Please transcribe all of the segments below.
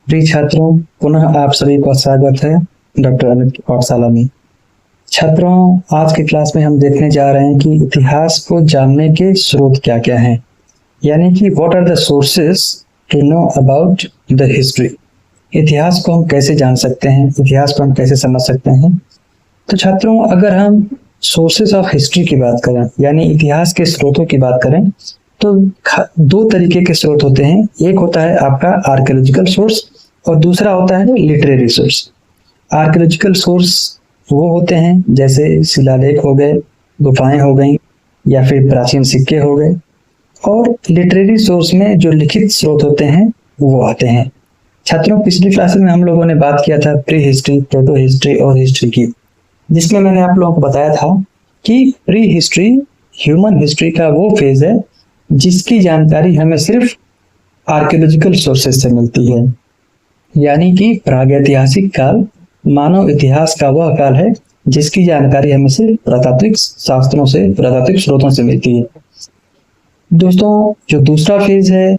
प्रिय छात्रों, पुनः आप सभी का स्वागत है डॉक्टर अमित पाठशाला में। छात्रों, आज की क्लास में हम देखने जा रहे हैं कि इतिहास को जानने के स्रोत क्या क्या हैं, यानी कि what are the sources to know about the history. इतिहास को हम कैसे जान सकते हैं, इतिहास को हम कैसे समझ सकते हैं। तो छात्रों, अगर हम सोर्सेस ऑफ हिस्ट्री की बात करें, यानी इतिहास के स्रोतों की बात करें, तो दो तरीके के स्रोत होते हैं। एक होता है आपका आर्कियोलॉजिकल सोर्स और दूसरा होता है लिटरेरी सोर्स। आर्कियोलॉजिकल सोर्स वो होते हैं जैसे शिलालेख हो गए, गुफाएं हो गई, या फिर प्राचीन सिक्के हो गए। और लिटरेरी सोर्स में जो लिखित स्रोत होते हैं वो आते हैं। छात्रों, पिछली क्लास में हम लोगों ने बात किया था प्री हिस्ट्री, प्रोटो हिस्ट्री और हिस्ट्री की, जिसमें मैंने आप लोगों को बताया था कि प्री हिस्ट्री ह्यूमन हिस्ट्री का वो फेज है जिसकी जानकारी हमें सिर्फ आर्कियोलॉजिकल सोर्सेज से मिलती है। यानी कि प्रागैतिहासिक काल मानव इतिहास का वह काल है जिसकी जानकारी हमें सिर्फ पुरातात्विक शास्त्रों से, पुरातात्विक स्रोतों से मिलती है। दोस्तों, जो दूसरा फेज है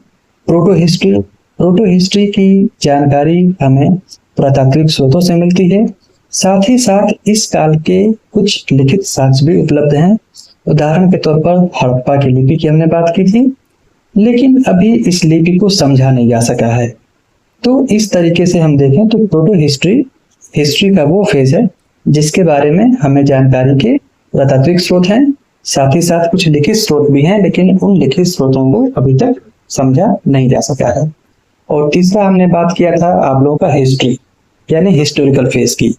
प्रोटो हिस्ट्री, प्रोटो हिस्ट्री की जानकारी हमें पुरातात्विक स्रोतों से मिलती है। साथ ही साथ इस काल के कुछ लिखित साक्ष्य भी उपलब्ध हैं। उदाहरण के तौर पर हड़प्पा की लिपि की हमने बात की थी, लेकिन अभी इस लिपि को समझा नहीं जा सका है। तो इस तरीके से हम देखें तो प्रोटो हिस्ट्री हिस्ट्री का वो फेज है जिसके बारे में हमें जानकारी के पुरातात्विक स्रोत हैं, साथ ही साथ कुछ लिखित स्रोत भी हैं, लेकिन उन लिखित स्रोतों को अभी तक समझा नहीं जा सका है। और तीसरा हमने बात किया था आप लोगों का हिस्ट्री, यानी हिस्टोरिकल फेज की,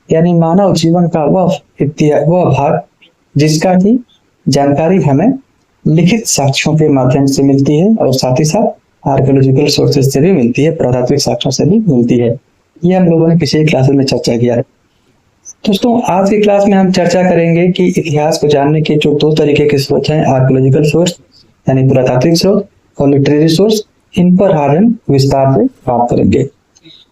यानी मानव जीवन का वह भाग जिसका की जानकारी हमें लिखित साक्ष्यों के माध्यम से मिलती है और साथ ही साथ आर्कियोलॉजिकल सोर्सेज से भी मिलती है, पुरातात्विक साक्ष्यों से भी मिलती है। ये हम लोगों ने पिछले क्लास में चर्चा किया है। दोस्तों, आज की क्लास में हम चर्चा करेंगे कि इतिहास को जानने के जो दो तरीके के स्रोत हैं, आर्कियोलॉजिकल सोर्स यानी पुरातात्विक स्रोत और लिटरेरी सोर्स, इन पर हम विस्तार से बात करेंगे।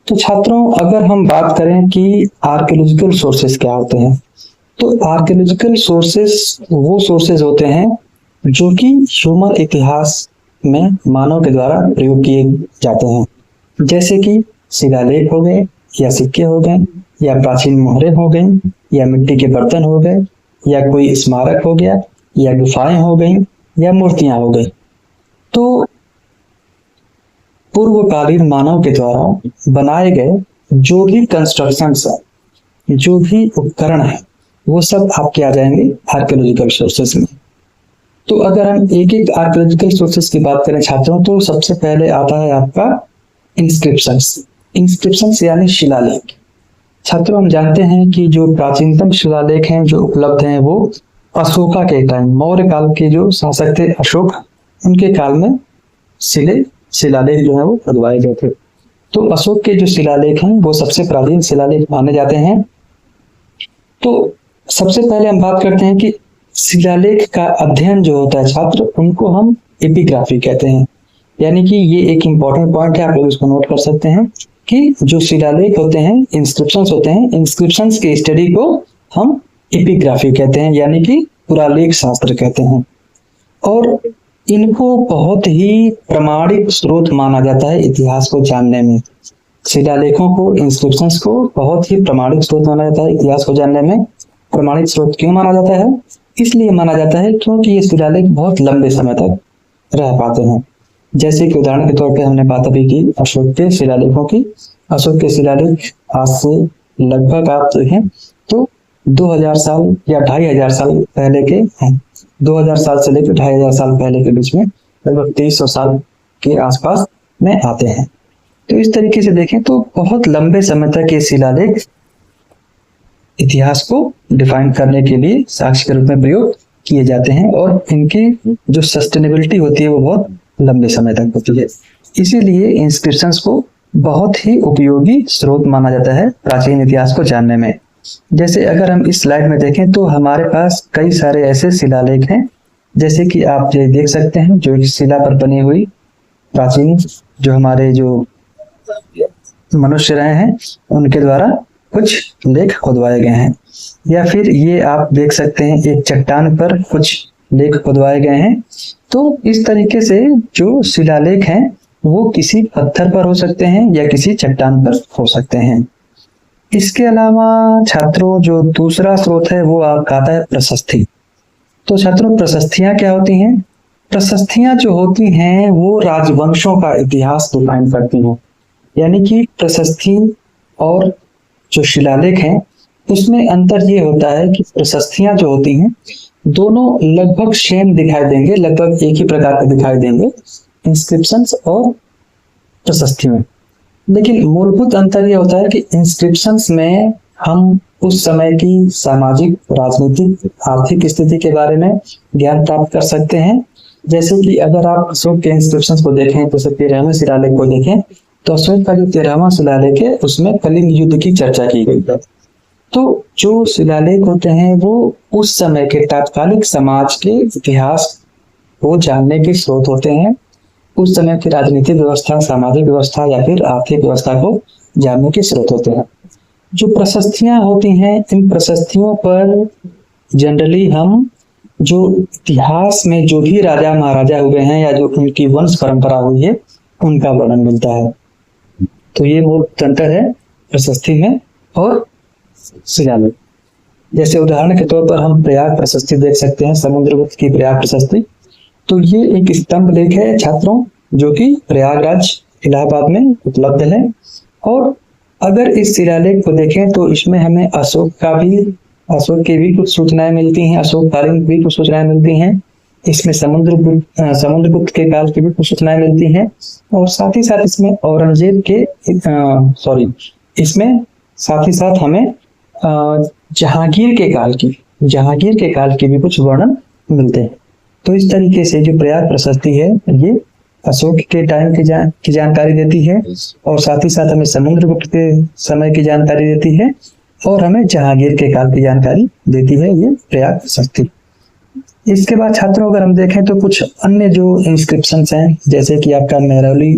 तो छात्रों, अगर हम बात करें कि आर्कियोलॉजिकल सोर्सेज क्या होते हैं, तो आर्कियोलॉजिकल सोर्सेस वो सोर्सेज होते हैं जो कि ह्यूमन इतिहास में मानव के द्वारा प्रयोग किए जाते हैं। जैसे कि शिलालेख हो गए, या सिक्के हो गए, या प्राचीन मोहरें हो गई, या मिट्टी के बर्तन हो गए, या कोई स्मारक हो गया, या गुफाएं हो गई, या मूर्तियां हो गई। तो पूर्वकालीन मानव के द्वारा बनाए गए जो भी कंस्ट्रक्शंस है, जो भी उपकरण है, वो सब आपके आ जाएंगे आर्कियोलॉजिकल सोर्सेस में। तो अगर हम एक एक आर्कियोलॉजिकल सोर्सेस की बात करें छात्रों, तो सबसे पहले आता है आपका इंस्क्रिप्शंस। इंस्क्रिप्शंस यानी शिलालेख। छात्रों, हम जानते हैं कि जो प्राचीनतम शिलालेख हैं जो उपलब्ध हैं वो अशोका के टाइम, मौर्य काल के जो शासक थे अशोक, उनके काल में शिलालेख जो है वो खुदवाए गए थे। तो अशोक के जो शिलालेख हैं वो सबसे प्राचीन शिलालेख माने जाते हैं। तो सबसे पहले हम बात करते हैं कि शिलालेख का अध्ययन जो होता है छात्र, उनको हम एपिग्राफी कहते हैं। यानी कि ये एक इंपॉर्टेंट पॉइंट है, आप लोग इसको नोट कर सकते हैं कि जो शिलालेख होते हैं, इंस्क्रिप्शंस होते हैं, इंस्क्रिप्शंस के स्टडी को हम एपिग्राफी कहते हैं, यानी कि पुरालेख शास्त्र कहते हैं। और इनको बहुत ही प्रामाणिक स्रोत माना जाता है इतिहास को जानने में। शिलालेखों को, इंस्क्रिप्शंस को बहुत ही प्रामाणिक स्रोत माना जाता है इतिहास को जानने में। प्रमाणित स्रोत क्यों माना जाता है? इसलिए माना जाता है क्योंकि ये शिलालेख बहुत लंबे समय तक रह पाते हैं। जैसे कि उदाहरण के तौर पे हमने बात अभी की अशोक के शिलालेखों की। अशोक के शिलालेख आज से लगभग आप देखें तो 2000 साल या 2500 साल पहले के हैं। 2000 साल से लेकर 2500 साल पहले के बीच में लगभग 2300 साल के आसपास में आते हैं। तो इस तरीके से देखें तो बहुत लंबे समय तक ये शिलालेख इतिहास को डिफाइन करने के लिए साक्ष्य के रूप में प्रयोग किए जाते हैं, और इनकी जो सस्टेनेबिलिटी होती है वो बहुत लंबे समय तक होती है। इसीलिए इंस्क्रिप्शंस को बहुत ही उपयोगी स्रोत माना जाता है प्राचीन इतिहास को जानने में। जैसे अगर हम इस स्लाइड में देखें तो हमारे पास कई सारे ऐसे शिलालेख हैं, जैसे कि आप ये देख सकते हैं, जो शिला पर बनी हुई प्राचीन जो हमारे जो मनुष्य रहे हैं उनके द्वारा कुछ लेख खुदवाए गए हैं। या फिर ये आप देख सकते हैं एक चट्टान पर कुछ लेख खुदवाए गए हैं। तो इस तरीके से जो शिलालेख हैं वो किसी पत्थर पर हो सकते हैं या किसी चट्टान पर हो सकते हैं। इसके अलावा छात्रों जो दूसरा स्रोत है वो आपका आता है प्रशस्ति। तो छात्रों प्रशस्तियां क्या होती हैं? प्रशस्तियां जो होती हैं वो राजवंशों का इतिहास डिफाइन करती हैं। यानी कि प्रशस्ति और जो शिलालेख हैं उसमें अंतर ये होता है कि प्रशस्तियां जो होती हैं दोनों लगभग सेम दिखाई देंगे, लगभग एक ही प्रकार के दिखाई देंगे इंस्क्रिप्शंस और प्रशस्ति में। लेकिन मूलभूत अंतर यह होता है कि इंस्क्रिप्शंस में हम उस समय की सामाजिक, राजनीतिक, आर्थिक स्थिति के बारे में ज्ञान प्राप्त कर सकते हैं। जैसे कि अगर आप अशोक के इंस्क्रिप्शंस को देखें, तो 13वें शिलालेख को देखें, तो अशोक का जो 13वां शिलालेख है उसमें कलिंग युद्ध की चर्चा की गई है। तो जो शिलालेख होते हैं वो उस समय के तात्कालिक समाज के इतिहास को जानने के स्रोत होते हैं। उस समय की राजनीतिक व्यवस्था, सामाजिक व्यवस्था या फिर आर्थिक व्यवस्था को जानने के स्रोत होते हैं। जो प्रशस्तियां होती हैं, इन प्रशस्तियों पर जनरली हम जो इतिहास में जो भी राजा महाराजा हुए हैं या जो उनकी वंश परंपरा हुई है उनका वर्णन मिलता है। तो ये मूल अंतर है प्रशस्ति में और शिलालेख। जैसे उदाहरण के तौर पर हम प्रयाग प्रशस्ति देख सकते हैं, समुद्रगुप्त की प्रयाग प्रशस्ति। तो ये एक स्तंभ लेख है छात्रों, जो कि प्रयागराज इलाहाबाद में उपलब्ध है। और अगर इस शिलालेख को देखें तो इसमें हमें अशोक की भी कुछ सूचनाएं मिलती हैं, अशोककालीन भी कुछ सूचनाएं मिलती हैं। इसमें समुद्रगुप्त के काल की भी कुछ सूचनाएं मिलती हैं। और साथ ही साथ इसमें औरंगजेब के इसमें साथ ही साथ हमें जहांगीर के काल की भी कुछ वर्णन मिलते हैं। तो इस तरीके से जो प्रयाग प्रशस्ति है ये अशोक के टाइम की जानकारी देती है और साथ ही साथ हमें समुद्रगुप्त के समय की जानकारी देती है और हमें जहांगीर के काल की जानकारी देती है ये प्रयाग प्रशस्ति। इसके बाद छात्रों अगर हम देखें तो कुछ अन्य जो इंस्क्रिप्शंस हैं, जैसे कि आपका मेहरौली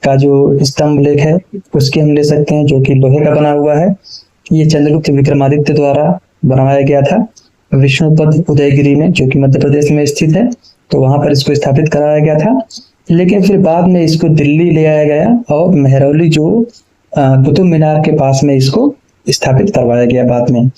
का जो स्तंभ लेख है उसके हम ले सकते हैं, जो कि लोहे का बना हुआ है। ये चंद्रगुप्त विक्रमादित्य द्वारा बनवाया गया था विष्णुपद उदयगिरी में, जो कि मध्य प्रदेश में स्थित है। तो वहां पर इसको स्थापित कराया गया था, लेकिन फिर बाद में इसको दिल्ली ले आया गया और मेहरौली जो कुतुब मीनार के पास में इसको स्थापित करवाया गया बाद में।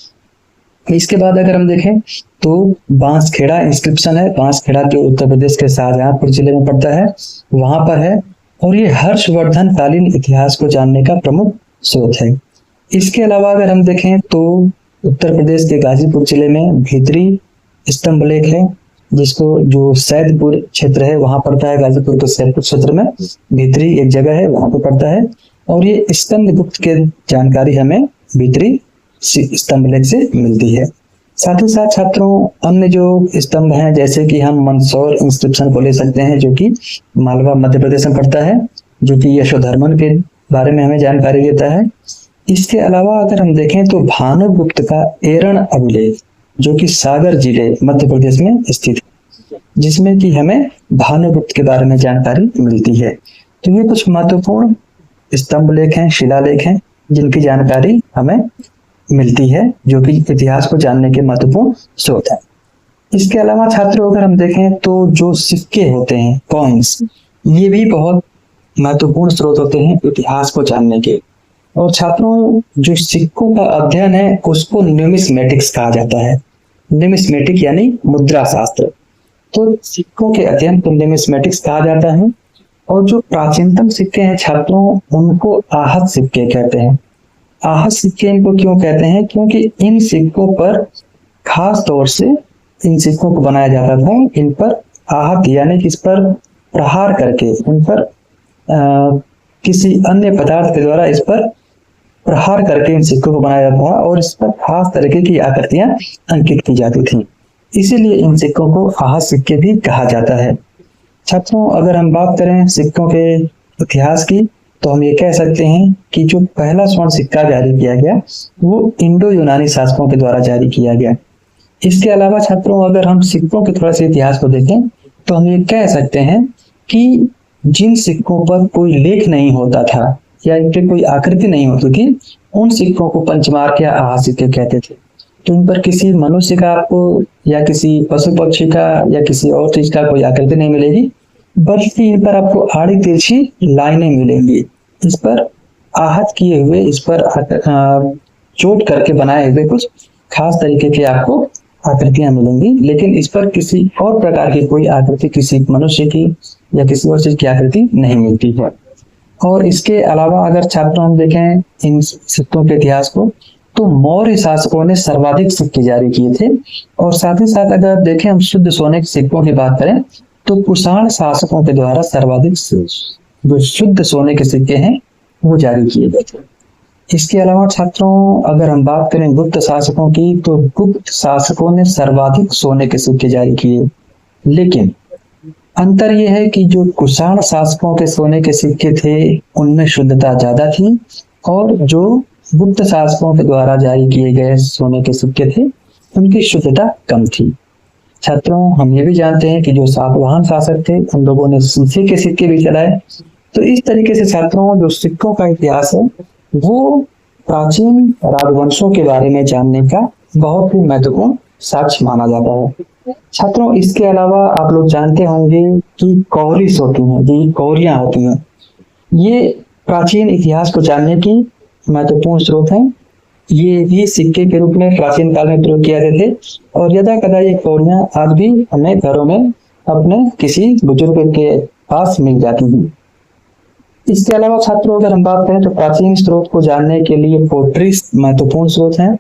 इसके बाद अगर हम देखें तो बांसखेड़ा इंस्क्रिप्शन है। बांसखेड़ा जो उत्तर प्रदेश के शाहजहांपुर जिले में पड़ता है वहां पर है और ये हर्षवर्धन कालीन इतिहास को जानने का प्रमुख स्रोत है। इसके अलावा अगर हम देखें तो उत्तर प्रदेश के गाजीपुर जिले में भीतरी स्तंभ लेख है, जिसको जो सैदपुर क्षेत्र है वहां पड़ता है। गाजीपुर के सैदपुर क्षेत्र में भीतरी एक जगह है, वहां पर पड़ता है। और ये स्तंभ गुप्त के जानकारी हमें भीतरी स्तंभ लेख से मिलती है। साथ ही साथ छात्रों अन्य जो स्तंभ हैं, जैसे कि हम मंदसौर इंस्क्रिप्शन को ले सकते हैं, जो कि मालवा मध्य प्रदेश में पड़ता है, जो कि यशोधर्मन के बारे में हमें जानकारी देता है। इसके अलावा अगर हम देखें तो भानुगुप्त का एरण अभिलेख, जो कि सागर जिले मध्य प्रदेश में स्थित है, जिसमें कि हमें भानुगुप्त के बारे में जानकारी मिलती है। तो ये कुछ महत्वपूर्ण स्तंभ लेख हैं, शिलालेख हैं, जिनकी जानकारी हमें मिलती है, जो कि इतिहास को जानने के महत्वपूर्ण स्रोत है। इसके अलावा छात्रों अगर हम देखें तो जो सिक्के होते हैं, कॉइन्स, ये भी बहुत महत्वपूर्ण स्रोत होते हैं इतिहास को जानने के। और छात्रों जो सिक्कों का अध्ययन है उसको न्यूमिस्मेटिक्स कहा जाता है। न्यूमिस्मेटिक यानी मुद्रा शास्त्र। तो सिक्कों के अध्ययन को न्यूमिस्मेटिक्स कहा जाता है। और जो प्राचीनतम सिक्के हैं छात्रों, उनको आहत सिक्के कहते हैं। आहत सिक्के इनको क्यों कहते हैं? क्योंकि इन सिक्कों पर खास तौर से इन सिक्कों को बनाया जाता था। इन पर आहत यानी कि इस पर प्रहार करके, इन पर किसी अन्य पदार्थ के द्वारा इस पर प्रहार करके इन सिक्कों को बनाया जाता था और इस पर खास तरीके की आकृतियां अंकित की जाती थी। इसीलिए इन सिक्कों को आहत सिक्के भी कहा जाता है। छात्रों अगर हम बात करें सिक्कों के इतिहास की, तो हम ये कह सकते हैं कि जो पहला स्वर्ण सिक्का जारी किया गया वो इंडो यूनानी शासकों के द्वारा जारी किया गया। इसके अलावा छात्रों अगर हम सिक्कों के थोड़ा सा इतिहास को देखें तो हम ये कह सकते हैं कि जिन सिक्कों पर कोई लेख नहीं होता था या इन पे कोई आकृति नहीं होती थी, उन सिक्कों को पंचमार्क या आहत सिक्के कहते थे। तो इन पर किसी मनुष्य का आपको या किसी पशु पक्षी का या किसी और चीज का कोई आकृति नहीं मिलेगी, बल्कि इन पर आपको आड़ी तिरछी लाइनें मिलेंगी। इस पर आहत किए हुए, इस पर चोट करके बनाए हुए कुछ खास तरीके के आपको आकृतियां मिलेंगी, लेकिन इस पर किसी और प्रकार की कोई आकृति, किसी मनुष्य की या किसी और चीज की आकृति नहीं मिलती है। और इसके अलावा अगर छात्रों हम देखें इन सिक्कों के इतिहास को, तो मौर्य शासकों ने सर्वाधिक सिक्के जारी किए थे। और साथ ही साथ अगर देखें हम शुद्ध सोने के सिक्कों की बात करें, तो कुषाण शासकों के द्वारा सर्वाधिक जो शुद्ध सोने के सिक्के हैं वो जारी किए गए थे। इसके अलावा छात्रों अगर हम बात करें गुप्त शासकों की, तो गुप्त शासकों ने सर्वाधिक सोने के सिक्के जारी किए। लेकिन अंतर यह है कि जो कुषाण शासकों के सोने के सिक्के थे उनमें शुद्धता ज्यादा थी, और जो गुप्त शासकों के द्वारा जारी किए गए सोने के सिक्के थे उनकी शुद्धता कम थी। छात्रों हम ये भी जानते हैं कि जो सातवाहन शासक थे उन लोगों ने शीशे के सिक्के भी चलाए। तो इस तरीके से छात्रों जो सिक्कों का इतिहास है वो प्राचीन राजवंशों के बारे में जानने का बहुत ही महत्वपूर्ण साक्ष्य माना जाता है। छात्रों इसके अलावा आप लोग जानते होंगे कि कौरिस होती हैं, जो कौरियां होती हैं, ये प्राचीन इतिहास को जानने की महत्वपूर्ण स्रोत हैं। ये भी सिक्के के रूप में प्राचीन काल में प्रयोग किया जाते थे, और यदा कदा ये कौड़ियां आज भी हमें घरों में अपने किसी बुजुर्ग के पास मिल जाती हैं। इसके अलावा छात्रों अगर हम बात करें तो प्राचीन स्रोत को जानने के लिए पोट्रीज महत्वपूर्ण स्रोत हैं।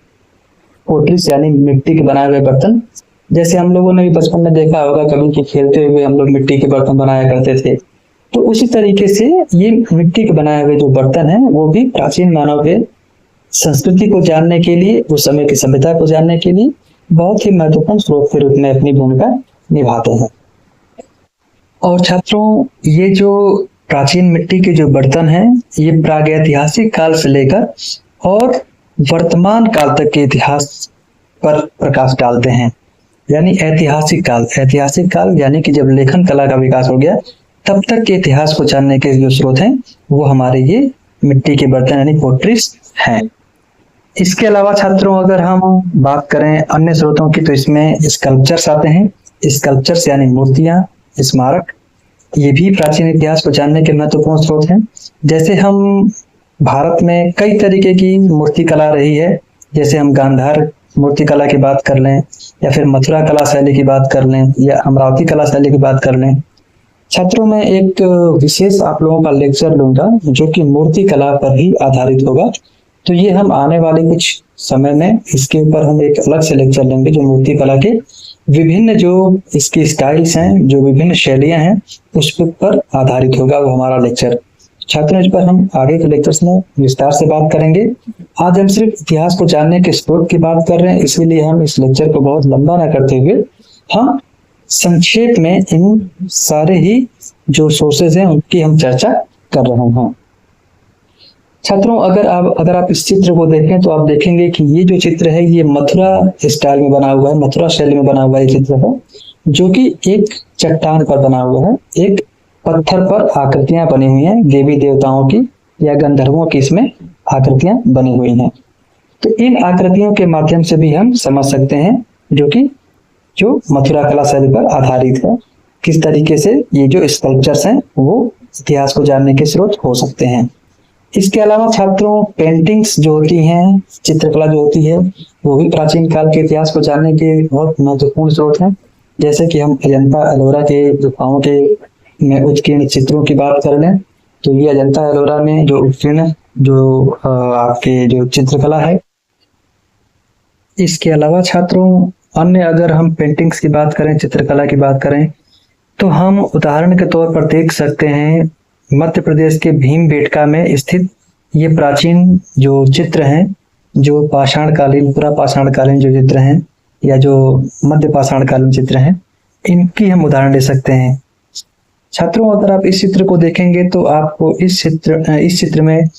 पोट्रीज यानी मिट्टी के बनाए हुए बर्तन। जैसे हम लोगों ने भी बचपन में देखा होगा कभी कि खेलते हुए हम लोग मिट्टी के बर्तन बनाया करते थे, तो उसी तरीके से ये मिट्टी के बनाए हुए जो बर्तन हैं वो भी प्राचीन मानव के संस्कृति को जानने के लिए, उस समय की सभ्यता को जानने के लिए बहुत ही महत्वपूर्ण स्रोत के रूप में अपनी भूमिका निभाते हैं। और छात्रों ये जो प्राचीन मिट्टी के जो बर्तन हैं ये प्रागैतिहासिक काल से लेकर और वर्तमान काल तक के इतिहास पर प्रकाश डालते हैं। यानी ऐतिहासिक काल यानी कि जब लेखन कला का विकास हो गया तब तक के इतिहास को जानने के जो स्रोत हैं वो हमारे ये मिट्टी के बर्तन यानी पोट्रीज हैं। इसके अलावा छात्रों अगर हम बात करें अन्य स्रोतों की, तो इसमें स्कल्पचर्स आते हैं। स्कल्पचर्स यानी मूर्तियां, स्मारक, ये भी प्राचीन इतिहास को जानने के महत्वपूर्ण स्रोत हैं। जैसे हम भारत में कई तरीके की मूर्ति कला रही है, जैसे हम गांधार मूर्ति कला की बात कर लें, या फिर मथुरा कला शैली की बात कर लें, या अमरावती कला शैली की बात कर लें। छात्रों में एक विशेष आप लोगों का लेक्चर लूंगा जो कि मूर्ति कला पर ही आधारित होगा। तो ये हम आने वाले कुछ समय में इसके ऊपर हम एक अलग से लेक्चर लेंगे जो मूर्ति कला के विभिन्न जो इसकी स्टाइल्स हैं, जो विभिन्न शैलियां हैं, उस पर आधारित होगा वो हमारा लेक्चर। छात्रों इस पर हम आगे के लेक्चर्स में विस्तार से बात करेंगे। आज हम सिर्फ इतिहास को जानने के स्रोत की बात कर रहे हैं, इसीलिए हम इस लेक्चर को बहुत लंबा ना करते हुए हम संक्षेप में इन सारे ही जो सोर्सेज हैं उनकी हम चर्चा कर रहे हैं। छात्रों अगर आप इस चित्र को देखें तो आप देखेंगे कि ये जो चित्र है ये मथुरा स्टाइल में बना हुआ है, मथुरा शैली में बना हुआ ये चित्र है, जो कि एक चट्टान पर बना हुआ है। एक पत्थर पर आकृतियां बनी हुई हैं देवी देवताओं की या गंधर्वों की, इसमें आकृतियां बनी हुई हैं। तो इन आकृतियों के माध्यम से भी हम समझ सकते हैं जो मथुरा कला शैली पर आधारित है, किस तरीके से ये जो स्कल्पचर्स हैं वो इतिहास को जानने के स्रोत हो सकते हैं। इसके अलावा छात्रों पेंटिंग्स जो होती हैं, चित्रकला जो होती है, वो भी प्राचीन काल के इतिहास को जानने के बहुत महत्वपूर्ण स्रोत हैं। जैसे कि हम अजंता एलोरा के गुफाओं के में उत्कीर्ण चित्रों की बात कर लें, तो ये अजंता एलोरा में जो उत्कीर्ण जो आपके जो चित्रकला है। इसके अलावा छात्रों अन्य अगर हम पेंटिंग्स की बात करें, चित्रकला की बात करें, तो हम उदाहरण के तौर पर देख सकते हैं मध्य प्रदेश के भीमबेटका में स्थित ये प्राचीन जो चित्र हैं, जो पाषाणकालीन, पूरा पाषाणकालीन जो चित्र हैं या जो मध्य पाषाणकालीन चित्र हैं, इनकी हम उदाहरण ले सकते हैं। छात्रों अगर आप इस चित्र को देखेंगे तो आपको इस चित्र में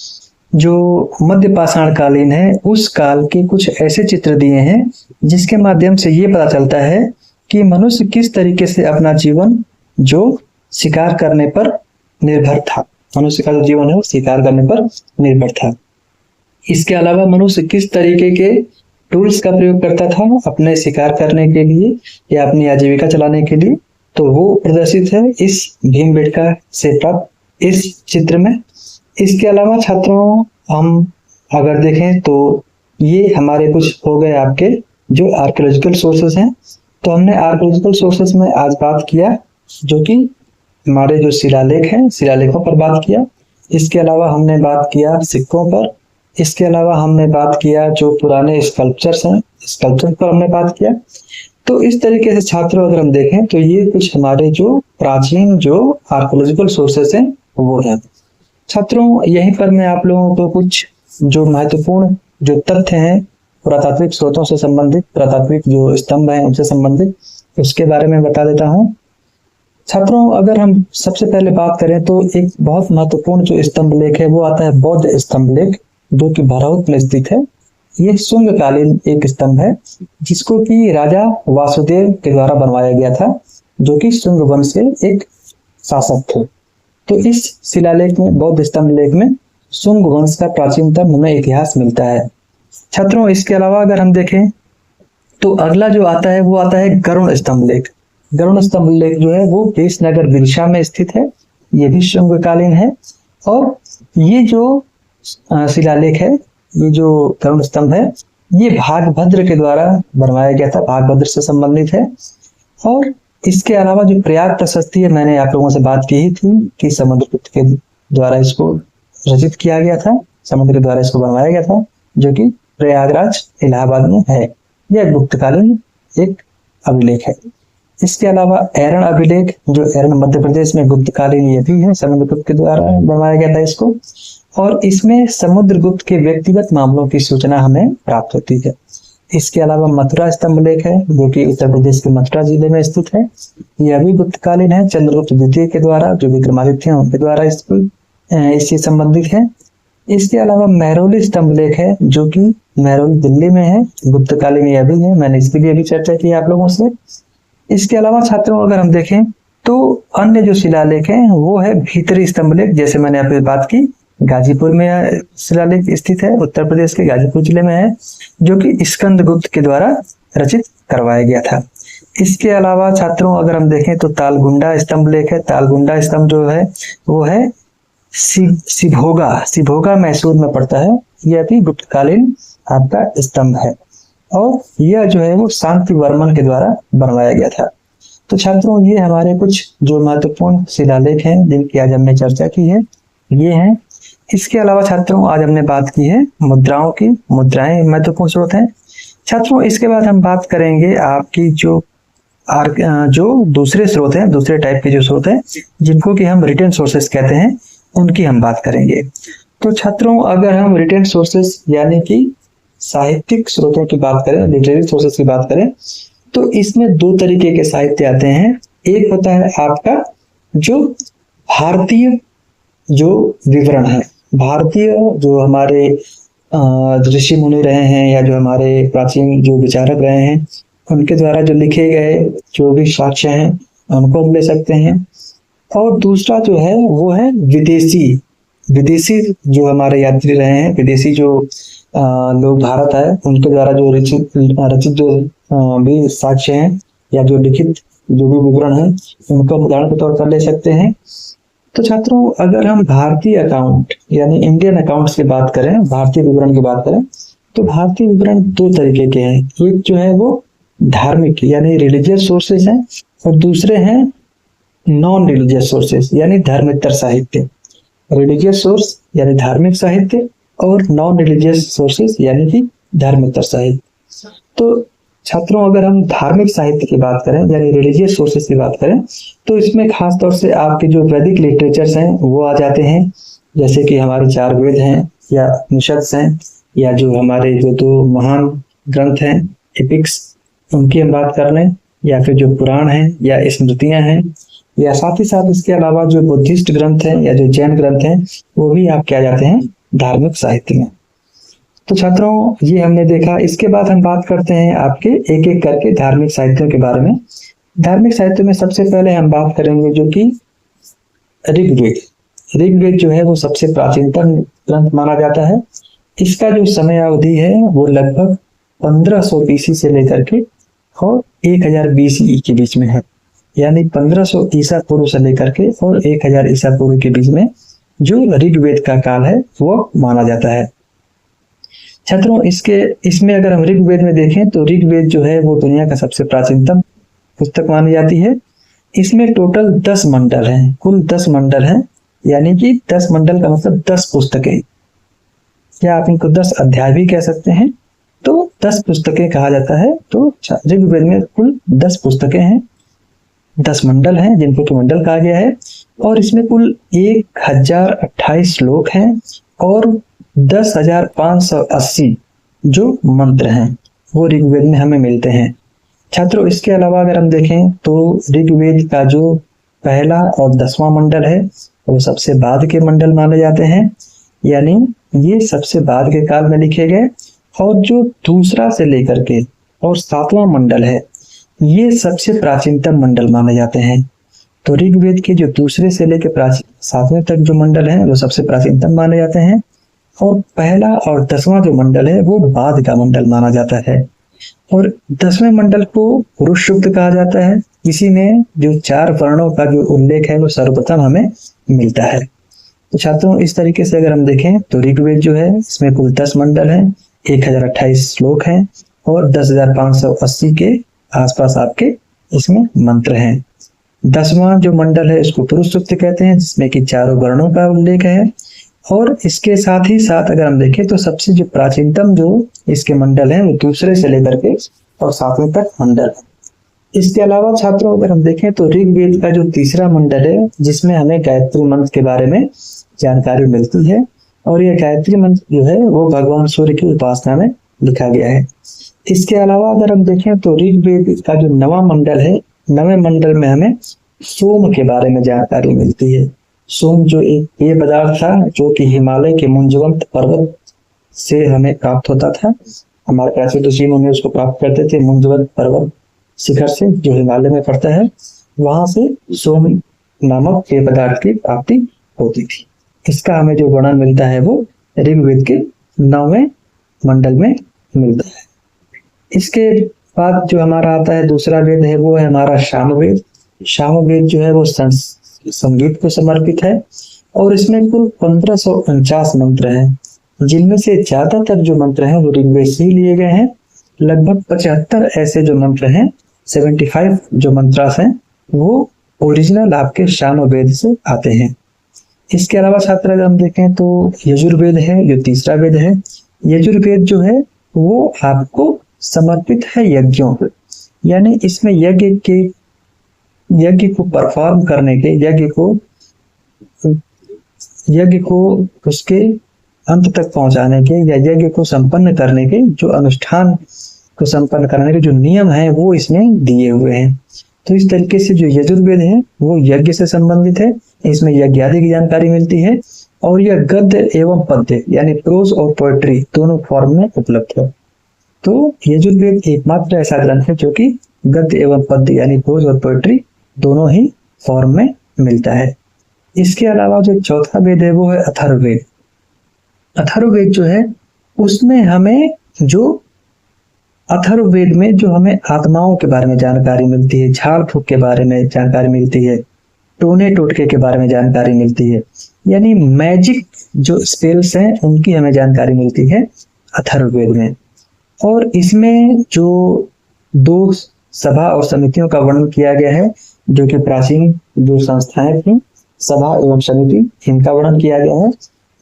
जो मध्य पाषाणकालीन है उस काल के कुछ ऐसे चित्र दिए हैं जिसके माध्यम से ये पता चलता है कि मनुष्य किस तरीके से अपना जीवन जो शिकार करने पर निर्भर था, मनुष्य का जो जीवन है वो शिकार करने पर निर्भर था। इसके अलावा मनुष्य किस तरीके के टूल्स का प्रयोग करता था अपने शिकार करने के लिए या अपनी आजीविका चलाने के लिए, तो वो प्रदर्शित है इस भीमबेटका से प्राप्त इस चित्र में। इसके अलावा छात्रों हम अगर देखें तो ये हमारे कुछ हो गए आपके जो आर्कियोलॉजिकल सोर्सेस हैं। तो हमने आर्कियोलॉजिकल सोर्सेस में आज बात किया जो कि हमारे जो शिलालेख हैं, शिलालेखों पर बात किया। इसके अलावा हमने बात किया सिक्कों पर। इसके अलावा हमने बात किया जो पुराने स्कल्पचर्स हैं, स्कल्पचर पर हमने बात किया। तो इस तरीके से छात्रों अगर हम देखें तो ये कुछ हमारे जो प्राचीन जो आर्कियोलॉजिकल सोर्सेस हैं वो हैं। छात्रों यहीं पर मैं आप लोगों को कुछ जो महत्वपूर्ण जो तथ्य हैं पुरातात्विक स्रोतों से संबंधित, पुरातात्विक जो स्तंभ हैं उनसे संबंधित, उसके बारे में बता देता हूँ। छात्रों अगर हम सबसे पहले बात करें तो एक बहुत महत्वपूर्ण जो स्तंभ लेख है वो आता है बौद्ध स्तंभ लेख, जो कि भरौत में स्थित है। ये शुंगकालीन एक स्तंभ है जिसको कि राजा वासुदेव के द्वारा बनवाया गया था, जो कि शुंग वंश के एक शासक थे। तो इस शिलालेख में, बौद्ध स्तंभ लेख में शुंग वंश का प्राचीनतम हमें इतिहास मिलता है। छात्रों इसके अलावा अगर हम देखें तो अगला जो आता है वो आता है गरुड़ स्तंभ लेख। गरुड़ स्तंभ लेख जो है वो केशनगर विदिशा में स्थित है। ये भी शुंगकालीन है। और ये जो शिलालेख है, ये जो गरुड़ स्तंभ है, ये भागभद्र के द्वारा बनवाया गया था, भागभद्र से संबंधित है। और इसके अलावा जो प्रयाग प्रशस्ति है, मैंने आप लोगों से बात की ही थी कि समुद्रगुप्त के द्वारा इसको रचित किया गया था, समुद्र के द्वारा इसको बनवाया गया था, जो कि प्रयागराज इलाहाबाद में है। यह गुप्तकालीन एक अभिलेख है। इसके अलावा ऐरण अभिलेख, जो ऐरण मध्य प्रदेश में गुप्तकालीन ये भी है, समुद्रगुप्त के द्वारा बनवाया गया था इसको। और इसमें समुद्रगुप्त के व्यक्तिगत मामलों की सूचना हमें प्राप्त होती है। इसके अलावा मथुरा स्तंभ लेख है, जो कि उत्तर प्रदेश के मथुरा जिले में स्थित है। यह भी गुप्तकालीन है, चंद्रगुप्त द्वितीय के द्वारा, जो विक्रमादित्य हैं उनके द्वारा इससे संबंधित है। इसके अलावा महरौली स्तंभ लेख है, जो कि महरौली दिल्ली में है, गुप्तकालीन यह भी है, मैंने इसकी भी अभी चर्चा की आप लोगों से। इसके अलावा छात्रों अगर हम देखें तो अन्य जो शिलालेख है वो है भीतरी स्तंभ लेख, जैसे मैंने आपसे बात की, गाजीपुर में शिलालेख स्थित है, उत्तर प्रदेश के गाजीपुर जिले में है, जो कि स्कंदगुप्त के द्वारा रचित करवाया गया था। इसके अलावा छात्रों अगर हम देखें तो तालगुंडा स्तंभ लेख है। तालगुंडा स्तंभ जो है वो है सिभोगा मैसूर में पड़ता है। यह भी गुप्तकालीन आपका स्तंभ है और यह जो है वो शांति वर्मन के द्वारा बनवाया गया था। तो छात्रों ये हमारे कुछ जो महत्वपूर्ण शिलालेख हैं जिनकी आज हमने चर्चा की है, ये हैं। इसके अलावा छात्रों आज हमने बात की है मुद्राओं की। मुद्राएं महत्वपूर्ण स्रोत हैं। छात्रों इसके बाद हम बात करेंगे आपकी जो दूसरे स्रोत हैं, दूसरे टाइप के जो स्रोत हैं जिनको कि हम रिटन सोर्सेस कहते हैं, उनकी हम बात करेंगे। तो छात्रों अगर हम रिटन सोर्सेस यानी कि साहित्यिक स्रोतों की बात करें, लिटरेरी सोर्सेस की बात करें, तो इसमें दो तरीके के साहित्य आते हैं। एक होता है आपका जो भारतीय जो विवरण है, भारतीय जो हमारे ऋषि मुनि रहे हैं या जो हमारे प्राचीन जो विचारक रहे हैं उनके द्वारा जो लिखे गए जो भी साक्ष्य हैं उनको हम ले सकते हैं। और दूसरा जो है वो है विदेशी जो हमारे यात्री रहे हैं, विदेशी जो लोग भारत आए उनके द्वारा जो रचित जो भी साक्ष्य हैं या जो लिखित जो भी विवरण है उनको हम उदाहरण के तौर पर ले सकते हैं। तो छात्रों अगर हम भारतीय अकाउंट यानी इंडियन अकाउंट्स की बात करें, भारतीय विवरण की बात करें, तो भारतीय विवरण दो तरीके के हैं। एक जो है वो धार्मिक यानी रिलीजियस सोर्सेस हैं और दूसरे हैं नॉन रिलीजियस सोर्सेस यानी धर्मेतर साहित्य। रिलीजियस सोर्स यानी धार्मिक साहित्य और नॉन रिलीजियस सोर्सेस यानी कि धर्मेतर साहित्य। तो छात्रों अगर हम धार्मिक साहित्य की बात करें यानी रिलीजियस सोर्सेस की बात करें तो इसमें खास तौर से आपके जो वैदिक लिटरेचर्स हैं वो आ जाते हैं, जैसे कि हमारे 4 वेद हैं या उपनिषद्स हैं या जो हमारे जो 2 महान ग्रंथ हैं एपिक्स, उनकी हम बात कर लें, या फिर जो पुराण हैं या स्मृतियां हैं, या साथ ही साथ इसके अलावा जो बुद्धिस्ट ग्रंथ हैं या जो जैन ग्रंथ हैं वो भी आप क्या जाते हैं धार्मिक साहित्य में। तो छात्रों ये हमने देखा। इसके बाद हम बात करते हैं आपके एक एक करके धार्मिक साहित्यों के बारे में। धार्मिक साहित्य में सबसे पहले हम बात करेंगे जो कि ऋग्वेद। ऋग्वेद जो है वो सबसे प्राचीनतम ग्रंथ माना जाता है। इसका जो समय अवधि है वो लगभग 1500 BC से लेकर के और 1000 BCE के बीच में है। यानी 1500 ईसा पूर्व से लेकर के और 1000 ईसा पूर्व के बीच में जो ऋग्वेद का काल है वो माना जाता है। छात्रों, इसमें अगर हम ऋग्वेद में देखें तो ऋग्वेद जो है वो दुनिया का सबसे प्राचीनतम पुस्तक मानी जाती है। इसमें टोटल 10 मंडल हैं, कुल 10 मंडल हैं, यानी कि 10 मंडल का मतलब 10 पुस्तकें, या आप इनको 10 अध्याय भी कह सकते हैं। तो 10 पुस्तकें कहा जाता है। तो ऋग्वेद में कुल 10 पुस्तकें हैं, 10 मंडल हैं जिनको कि मंडल कहा गया है, और इसमें कुल 1028 श्लोक हैं और 10,580 जो मंत्र हैं वो ऋग्वेद में हमें मिलते हैं। छात्रों, इसके अलावा अगर हम देखें तो ऋग्वेद का जो पहला और 10वां मंडल है वो सबसे बाद के मंडल माने जाते हैं, यानी ये सबसे बाद के काल में लिखे गए। और जो दूसरा से लेकर के और 7वां मंडल है ये सबसे प्राचीनतम मंडल माने जाते हैं। तो ऋग्वेद के जो दूसरे से लेकर 7वें तक जो मंडल है वो सबसे प्राचीनतम माने जाते हैं, और पहला और 10वां जो मंडल है वो बाद का मंडल माना जाता है। और 10वें मंडल को पुरुष सूक्त कहा जाता है। इसी में जो 4 वर्णों का जो उल्लेख है वो सर्वप्रथम हमें मिलता है। तो छात्रों, इस तरीके से अगर हम देखें तो ऋग्वेद जो है इसमें कुल 10 मंडल हैं, 1028 श्लोक हैं और 10,580 के आसपास आपके इसमें मंत्र हैं। 10वां जो मंडल है इसको पुरुष सूक्त कहते हैं, जिसमें कि 4 वर्णों का उल्लेख है। और इसके साथ ही साथ अगर हम देखें तो सबसे जो प्राचीनतम जो इसके मंडल हैं वो दूसरे से लेकर के और 7वें तक मंडल है। इसके अलावा छात्रों, अगर हम देखें तो ऋग्वेद का जो तीसरा मंडल है जिसमें हमें गायत्री मंत्र के बारे में जानकारी मिलती है, और यह गायत्री मंत्र जो है वो भगवान सूर्य की उपासना में लिखा गया है। इसके अलावा अगर हम देखें तो ऋग्वेद का जो 9वां मंडल है, 9वें मंडल में हमें सोम के बारे में जानकारी मिलती है। सोम जो एक पेय पदार्थ था जो कि हिमालय के मुंजवंत पर्वत से हमें प्राप्त होता था। हमारे प्राचीन ऋषि मुनि उसको प्राप्त करते थे मुंजवंत पर्वत शिखर से, जो हिमालय में पड़ता है, वहां से सोम नामक पेय पदार्थ की प्राप्ति होती थी। इसका हमें जो वर्णन मिलता है वो ऋग्वेद के 9वें मंडल में मिलता है। इसके बाद जो हमारा आता है दूसरा वेद है वो है हमारा सामवेद। सामवेद जो है वो संगीत को समर्पित है, और इसमें कुल 1549 मंत्र हैं, जिनमें से ज्यादातर जो मंत्र हैं वो ऋग्वेद से ही लिए गए हैं। लगभग 75 ऐसे जो मंत्र हैं, 75 जो मंत्रास हैं वो ओरिजिनल आपके सामवेद से आते हैं। इसके अलावा छात्र अगर हम देखें तो यजुर्वेद है जो तीसरा वेद है। यजुर्वेद जो है वो आपको समर्पित है यज्ञों को, यानी इसमें यज्ञ को परफॉर्म करने के, यज्ञ को उसके अंत तक पहुंचाने के या यज्ञ को संपन्न करने के जो अनुष्ठान को संपन्न करने के जो नियम हैं वो इसमें दिए हुए हैं। तो इस तरीके से जो यजुर्वेद है वो यज्ञ से संबंधित है। इसमें यज्ञ आदि की जानकारी मिलती है, और यह गद्य एवं पद्य यानी प्रोज और पोएट्री दोनों फॉर्म में उपलब्ध है। तो यजुर्वेद एकमात्र ऐसा ग्रंथ है जो कि गद्य एवं पद्य यानी प्रोज और पोएट्री दोनों ही फॉर्म में मिलता है। इसके अलावा जो चौथा वेद है वो है अथर्ववेद। अथर्ववेद जो है उसमें हमें अथर्ववेद में जो हमें आत्माओं के बारे में जानकारी मिलती है, झाड़ फूक के बारे में जानकारी मिलती है, टोने टोटके के बारे में जानकारी मिलती है, यानी मैजिक जो स्पेल्स हैं उनकी हमें जानकारी मिलती है अथर्ववेद में। और इसमें जो 2 सभा और समितियों का वर्णन किया गया है, जो कि प्राचीन जो संस्थाएं थी, सभा एवं समिति, इनका वर्णन किया गया है।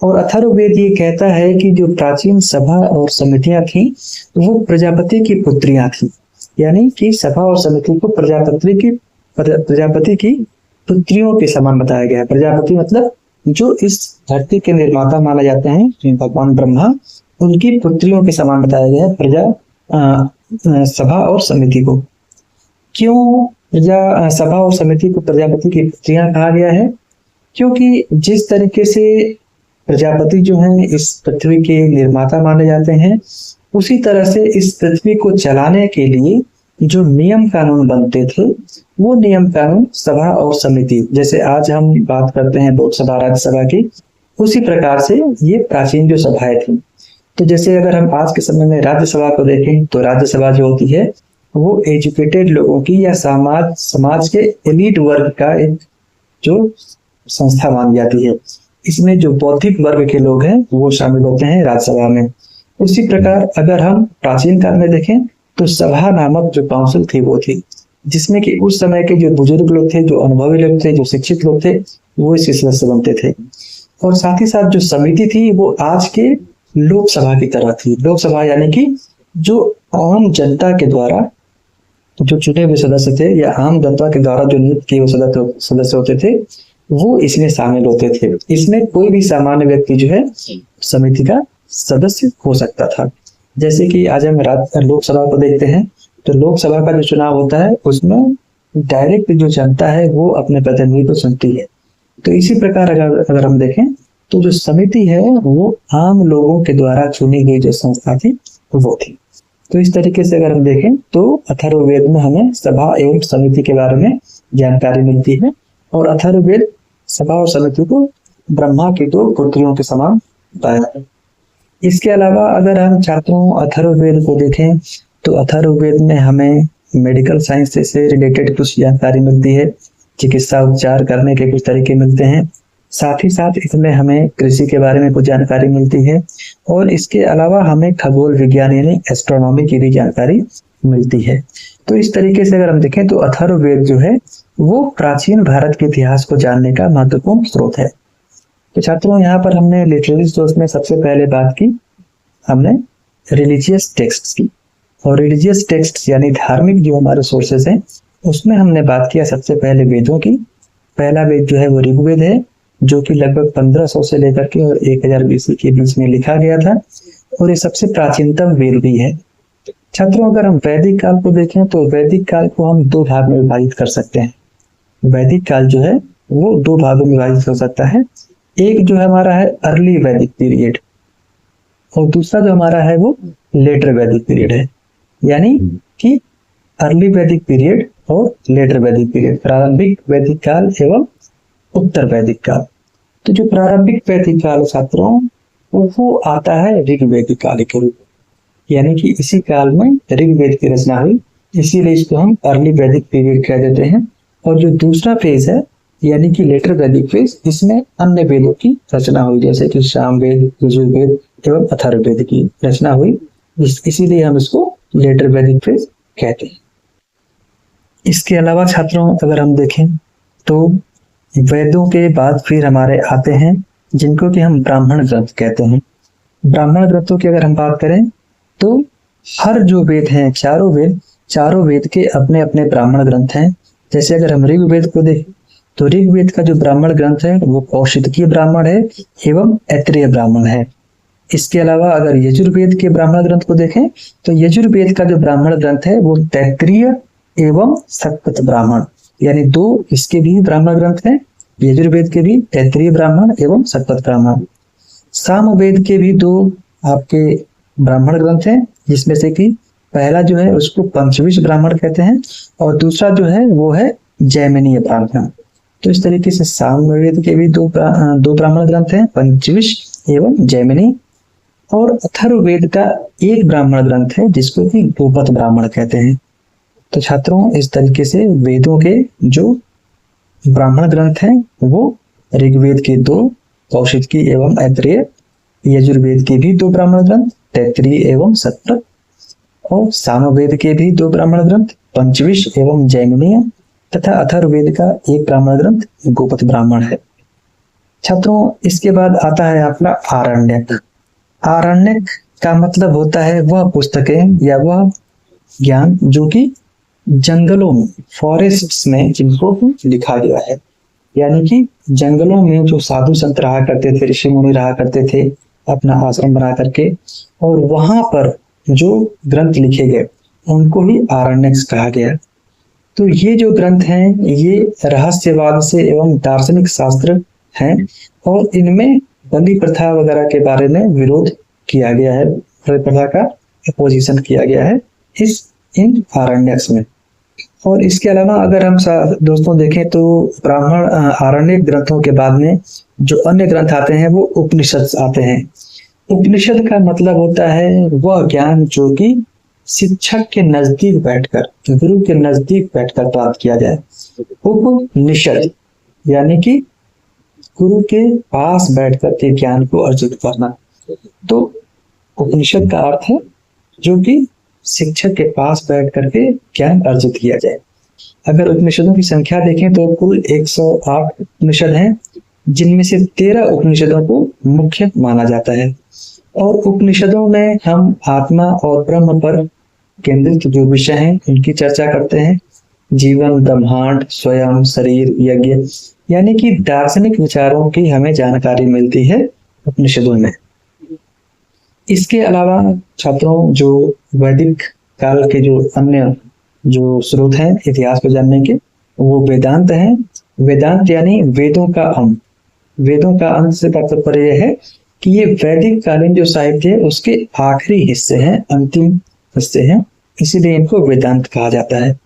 और अथर्ववेद ये कहता है कि जो प्राचीन सभा और समितियां थी वो प्रजापति की पुत्रियां थी, यानी कि सभा और समिति को प्रजापति की पुत्रियों के समान बताया गया है। प्रजापति मतलब जो इस धरती के निर्माता माना जाते हैं भगवान ब्रह्मा, उनकी पुत्रियों के समान बताया गया है सभा और समिति को। क्यों सभा और समिति को प्रजापति की पुत्रियां कहा गया है? क्योंकि जिस तरीके से प्रजापति जो हैं इस पृथ्वी के निर्माता माने जाते हैं, उसी तरह से इस पृथ्वी को चलाने के लिए जो नियम कानून बनते थे वो नियम कानून सभा और समिति, जैसे आज हम बात करते हैं लोकसभा राज्यसभा की, उसी प्रकार से ये प्राचीन जो सभाएं थी। तो जैसे अगर हम आज के समय में राज्यसभा को देखें तो राज्यसभा जो होती है वो एजुकेटेड लोगों की या समाज के एलीट वर्ग का एक जो संस्था मानी जाती है। इसमें जो बौद्धिक वर्ग के लोग हैं वो शामिल होते हैं राज्यसभा में। उसी प्रकार अगर हम प्राचीन काल में देखें तो सभा नामक जो काउंसिल थी वो थी, जिसमें कि उस समय के जो बुजुर्ग लोग थे, जो अनुभवी लोग थे, जो शिक्षित लोग थे, वो इसके सदस्य बनते थे। और साथ ही साथ जो समिति थी वो आज के लोकसभा की तरह थी। लोकसभा यानी कि जो आम जनता के द्वारा जो चुने हुए सदस्य थे या आम जनता के द्वारा जो नियुक्त किए हुए सदस्य होते थे वो इसमें शामिल होते थे। इसमें कोई भी सामान्य व्यक्ति जो है समिति का सदस्य हो सकता था। जैसे कि आज हम लोकसभा को देखते हैं तो लोकसभा का जो चुनाव होता है उसमें डायरेक्ट जो जनता है वो अपने प्रतिनिधि को चुनती है। तो इसी प्रकार अगर हम देखें तो जो समिति है वो आम लोगों के द्वारा चुनी गई जो संस्था थी वो थी। तो इस तरीके से अगर हम देखें तो अथर्ववेद में हमें सभा एवं समिति के बारे में जानकारी मिलती है। और अथर्ववेद सभा और समिति को ब्रह्मा की दो पुत्रियों के समान बताया है। इसके अलावा अगर हम छात्रों अथर्ववेद को देखें तो अथर्ववेद में हमें मेडिकल साइंस से रिलेटेड कुछ जानकारी मिलती है, चिकित्सा उपचार करने के कुछ तरीके मिलते हैं। साथ ही साथ इसमें हमें कृषि के बारे में कुछ जानकारी मिलती है और इसके अलावा हमें खगोल विज्ञान यानी एस्ट्रोनॉमी की भी जानकारी मिलती है। तो इस तरीके से अगर हम देखें तो अथर्ववेद जो है वो प्राचीन भारत के इतिहास को जानने का महत्वपूर्ण स्रोत है। तो छात्रों यहाँ पर हमने लिटरेरी सोर्स में सबसे पहले बात की, हमने रिलीजियस टेक्स्ट की। और रिलीजियस टेक्स्ट यानी धार्मिक जो हमारे सोर्सेज हैं उसमें हमने बात किया सबसे पहले वेदों की। पहला वेद जो है वो ऋग्वेद है जो कि लगभग 1500 से लेकर के और 1000 BC के बीच में लिखा गया था और ये सबसे प्राचीनतम वेद भी है। छात्रों अगर हम वैदिक काल को देखें तो वैदिक काल को हम दो भाग में विभाजित कर सकते हैं। वैदिक काल जो है वो दो भागों में विभाजित हो सकता है। एक जो हमारा है अर्ली वैदिक पीरियड और दूसरा जो हमारा है वो लेटर वैदिक पीरियड है। यानी कि अर्ली वैदिक पीरियड और लेटर वैदिक पीरियड, प्रारंभिक वैदिक काल एवं उत्तर वैदिक काल। तो जो प्रारंभिक वैदिक काल छात्रों वो आता है ऋग्वैदिक काल के रूप में, यानी कि इसी काल में ऋग्वेद की रचना हुई, इसीलिए इसको हम अर्ली वैदिक पीरियड कह देते हैं। और जो दूसरा फेज है यानी कि लेटर वैदिक फेज, इसमें अन्य वेदों की रचना हुई जैसे कि सामवेद, यजुर्वेद एवं अथर्ववेद की रचना हुई, इसीलिए हम इसको लेटर वैदिक फेज कहते हैं। इसके अलावा छात्रों अगर हम देखें तो वेदों के बाद फिर हमारे आते हैं जिनको कि हम ब्राह्मण ग्रंथ कहते हैं। ब्राह्मण ग्रंथों की अगर हम बात करें तो हर जो वेद हैं चारों वेद के अपने अपने ब्राह्मण ग्रंथ हैं। जैसे अगर हम ऋग्वेद को देखें तो ऋग्वेद का जो ब्राह्मण ग्रंथ है वो कौशिकी ब्राह्मण है एवं ऐत्रेय ब्राह्मण है। इसके अलावा अगर यजुर्वेद के ब्राह्मण ग्रंथ को देखें तो यजुर्वेद का जो ब्राह्मण ग्रंथ है वो तैत्तिरीय एवं शतपथ ब्राह्मण, यानी दो इसके भी ब्राह्मण ग्रंथ हैं, यजुर्वेद के भी तैत्तिरीय ब्राह्मण एवं शतपथ ब्राह्मण। सामवेद के भी दो आपके ब्राह्मण ग्रंथ हैं, जिसमें से कि पहला जो है उसको पंचविश ब्राह्मण कहते हैं और दूसरा जो है वो है जैमिनीय ब्राह्मण। तो इस तरीके से सामवेद के भी दो ब्राह्मण ग्रंथ हैं, पंचविश एवं जैमिनी। और अथर्ववेद का एक ब्राह्मण ग्रंथ है जिसको कि गोपथ ब्राह्मण कहते हैं। तो छात्रों इस तरीके से वेदों के जो ब्राह्मण ग्रंथ हैं वो ऋग्वेद के दो कौशिकी एवं ऐत्रेय, यजुर्वेद के भी दो ब्राह्मण ग्रंथ तैत्तिरीय एवं शतपथ, और सामवेद के भी दो ब्राह्मण ग्रंथ पंचविश एवं जैमिनीय, तथा अथर्ववेद का एक ब्राह्मण ग्रंथ गोपथ ब्राह्मण है। छात्रों इसके बाद आता है अपना आरण्यक। आरण्यक का मतलब होता है वह पुस्तकें या वह ज्ञान जो कि जंगलों में, फॉरेस्ट्स में जिनको लिखा गया है। यानी कि जंगलों में जो साधु संत रहा करते थे, ऋषि मुनि रहा करते थे अपना आश्रम बना करके, और वहां पर जो ग्रंथ लिखे गए उनको ही आरण्यक कहा गया। तो ये जो ग्रंथ हैं ये रहस्यवाद से एवं दार्शनिक शास्त्र हैं और इनमें बलि प्रथा वगैरह के बारे में विरोध किया गया है, बलि प्रथा का अपोजिशन किया गया है इन आरण्यक में। और इसके अलावा अगर हम दोस्तों देखें तो ब्राह्मण आरण्यक ग्रंथों के बाद में जो अन्य ग्रंथ आते हैं वो उपनिषद आते हैं। उपनिषद का मतलब होता है वह ज्ञान जो कि शिक्षक के नजदीक बैठकर, गुरु के नजदीक बैठकर प्राप्त किया जाए। उपनिषद यानी कि गुरु के पास बैठकर के ज्ञान को अर्जित करना। तो उपनिषद का अर्थ है जो कि शिक्षक के पास बैठ करके ज्ञान अर्जित किया जाए। अगर उपनिषदों की संख्या देखें तो कुल 108 उपनिषद हैं, जिनमें से 13 उपनिषदों को मुख्य माना जाता है। और उपनिषदों में हम आत्मा और ब्रह्म पर केंद्रित जो विषय हैं उनकी चर्चा करते हैं। जीवन, ब्रह्मांड, स्वयं, शरीर, यज्ञ, यानी कि दार्शनिक विचारों की हमें जानकारी मिलती है उपनिषदों में। इसके अलावा छात्रों, जो वैदिक काल के जो अन्य जो स्रोत हैं इतिहास को जानने के, वो वेदांत हैं। वेदांत यानी वेदों का अंग। वेदों का अंग से तात्पर्य यह है कि ये वैदिक कालीन जो साहित्य है उसके आखिरी हिस्से हैं, अंतिम हिस्से हैं, इसीलिए इनको वेदांत कहा जाता है।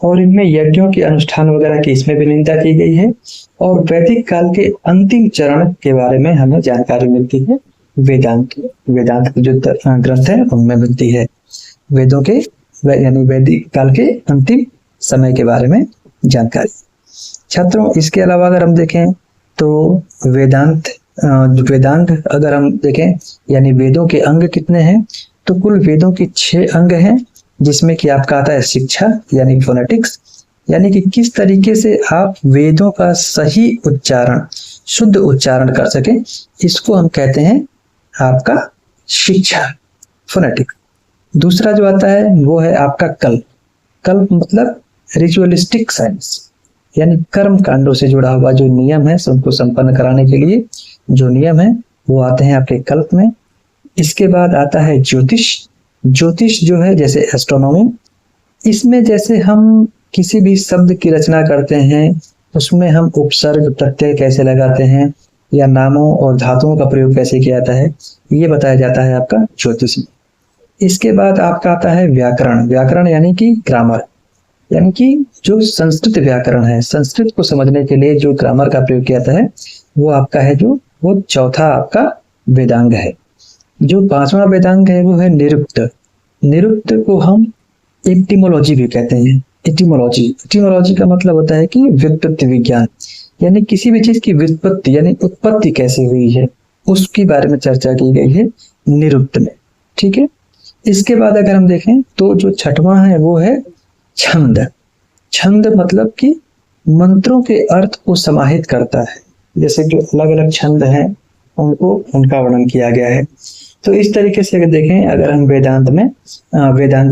और इनमें यज्ञों के अनुष्ठान वगैरह की इसमें भी निंदा की गई है। और वैदिक काल के अंतिम चरण के बारे में हमें जानकारी मिलती है वेदांत के जो ग्रंथ है उनमें मिलती है। वेदों के यानी वैदिक काल के अंतिम समय के बारे में जानकारी। छात्रों, इसके अलावा अगर हम देखें तो वेदांत अगर हम देखें यानी वेदों के अंग कितने हैं, तो कुल वेदों के 6 अंग हैं, जिसमें कि आपका आता है शिक्षा यानी फोनेटिक्स, यानी कि किस तरीके से आप वेदों का सही उच्चारण, शुद्ध उच्चारण कर सके, इसको हम कहते हैं आपका शिक्षा, फोनेटिक्स। दूसरा जो आता है वो है आपका कल्प मतलब रिचुअलिस्टिक साइंस, यानी कर्म कांडों से जुड़ा हुआ जो नियम है उनको संपन्न कराने के लिए जो नियम है वो आते हैं आपके कल्प में। इसके बाद आता है ज्योतिष जो है जैसे एस्ट्रोनॉमी। इसमें जैसे हम किसी भी शब्द की रचना करते हैं उसमें हम उपसर्ग प्रत्यय कैसे लगाते हैं या नामों और धातुओं का प्रयोग कैसे किया जाता है, ये बताया जाता है आपका ज्योतिष में। इसके बाद आपका आता है व्याकरण यानी कि ग्रामर, यानी कि जो संस्कृत व्याकरण है, संस्कृत को समझने के लिए जो ग्रामर का प्रयोग किया जाता है वो आपका है वो चौथा आपका वेदांग है। जो 5वां वेदांग है वो है निरुक्त को हम एटिमोलॉजी भी कहते हैं। एटिमोलॉजी का मतलब होता है कि व्युत्पत्ति विज्ञान, यानी किसी भी चीज की व्युत्पत्ति यानी उत्पत्ति कैसे हुई है उसके बारे में चर्चा की गई है निरुक्त में। ठीक है। इसके बाद अगर हम देखें तो जो 6वां है वो है छंद मतलब कि मंत्रों के अर्थ को समाहित करता है। जैसे जो अलग अलग छंद हैं उनका वर्णन किया गया है। तो इस तरीके से अगर देखें, अगर हम वेदांग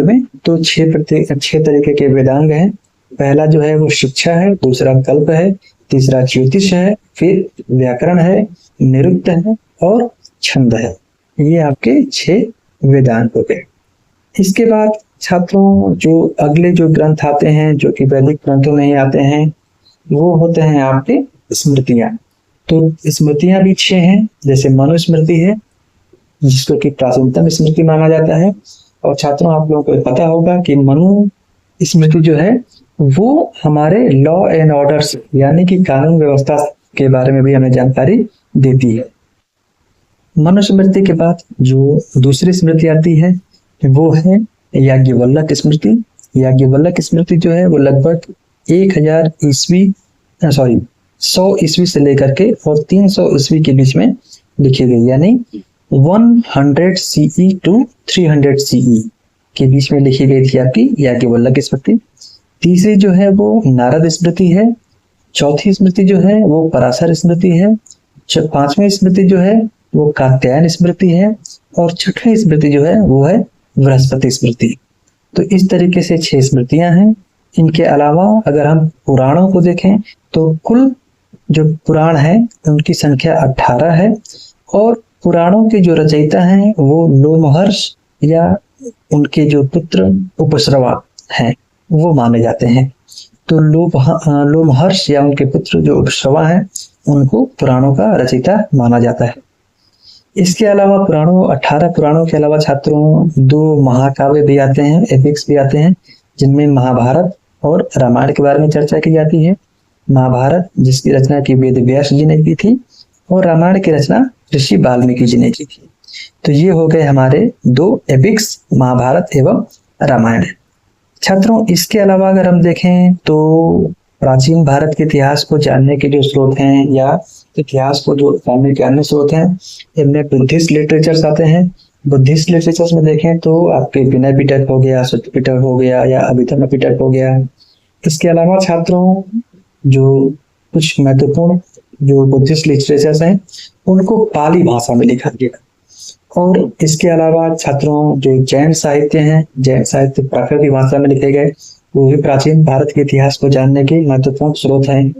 में तो 6 तरीके के वेदांग हैं। पहला जो है वो शिक्षा है, दूसरा कल्प है, तीसरा ज्योतिष है, फिर व्याकरण है, निरुक्त है और छंद है। ये आपके 6 वेदांग हो गए। इसके बाद छात्रों जो अगले जो ग्रंथ आते हैं जो कि वैदिक ग्रंथों में ही आते हैं वो होते हैं आपके स्मृतियां। तो स्मृतियां भी 6 हैं। जैसे मनुस्मृति है जिसको कि प्राचीनतम स्मृति माना जाता है। और छात्रों आप लोगों को पता होगा कि मनु स्मृति जो है वो हमारे लॉ एंड ऑर्डर्स यानी कि कानून व्यवस्था के बारे में भी हमें जानकारी देती है। मनुस्मृति के बाद जो दूसरी स्मृति आती है वो है याज्ञवल्क स्मृति। याज्ञवल्क स्मृति जो है वो लगभग 100 ईस्वी से लेकर के और 300 ईस्वी के बीच में लिखी गई, यानी 100 CE to 300 CE के बीच में लिखी गई थी आपकी याज्ञवल्क स्मृति। तीसरी जो है वो नारद स्मृति है। चौथी स्मृति जो है वो पराशर स्मृति है। 5वीं स्मृति जो है वो कात्यायन स्मृति है। और 6वीं स्मृति जो है वो है बृहस्पति स्मृति। तो इस तरीके से 6 स्मृतियां हैं। इनके अलावा अगर हम पुराणों को देखें तो कुल जो पुराण है उनकी संख्या 18 है। और पुराणों के जो रचयिता हैं वो लोमहर्ष या उनके जो पुत्र उपश्रवा हैं वो माने जाते हैं। तो लोमहर्ष या उनके पुत्र जो उपश्रवा हैं उनको पुराणों का रचयिता माना जाता है। इसके अलावा 18 पुराणों के अलावा छात्रों 2 महाकाव्य भी आते हैं, एपिक्स भी आते हैं, जिनमें महाभारत और रामायण के बारे में चर्चा की जाती है। महाभारत जिसकी रचना की वेद व्यास जी ने की थी और रामायण की रचना ऋषि वाल्मीकि जी ने की थी। तो ये हो गए हमारे 2 एपिक्स, महाभारत एवं रामायण है। छात्रों, इसके अलावा अगर हम देखें तो प्राचीन भारत के इतिहास को जानने के जो स्रोत हैं या इतिहास को जो जानने के अन्य स्रोत हैं, इनमें बुद्धिस्ट लिटरेचर्स आते हैं। बुद्धिस्ट लिटरेचर्स में देखें तो आपके विनय पिटक हो गया, सुत्त पिटक हो गया या अभिधर्म पिटक हो गया। इसके अलावा छात्रों, जो कुछ महत्वपूर्ण जो बुद्धिस्ट लिटरेचर्स हैं उनको पाली भाषा में लिखा गया। और इसके अलावा छात्रों, जो जैन साहित्य हैं, जैन साहित्य प्राकृत की भाषा में लिखे गए, वो भी प्राचीन भारत के इतिहास को जानने के महत्वपूर्ण स्रोत हैं।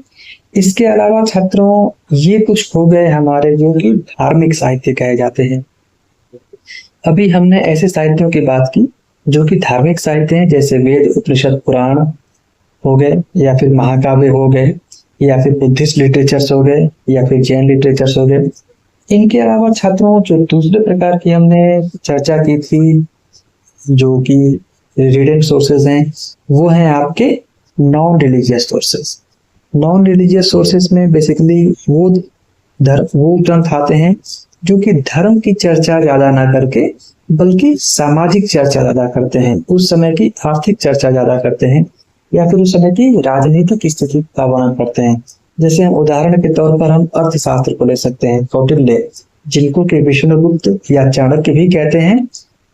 इसके अलावा छात्रों, ये कुछ हो गए हमारे जो कि धार्मिक साहित्य कहे जाते हैं। अभी हमने ऐसे साहित्यों की बात की जो कि धार्मिक साहित्य हैं, जैसे वेद, उपनिषद, पुराण हो गए, या फिर महाकाव्य हो गए, या फिर बुद्धिस्ट लिटरेचर्स हो गए, या फिर जैन लिटरेचर्स हो गए। इनके अलावा छात्रों, जो दूसरे प्रकार की हमने चर्चा की थी जो कि रीडिंग सोर्सेज हैं, वो हैं आपके non religious sources. Non religious sources में बेसिकली वो ग्रंथ आते हैं जो कि धर्म की चर्चा ज्यादा ना करके बल्कि सामाजिक चर्चा ज्यादा करते हैं, उस समय की आर्थिक चर्चा ज्यादा करते हैं, या फिर उस समय की राजनीतिक स्थिति का वर्णन करते हैं। जैसे हम उदाहरण के तौर पर हम अर्थशास्त्र को ले सकते हैं। कौटिल्य, जिनको के विष्णुगुप्त या चाणक्य भी कहते हैं,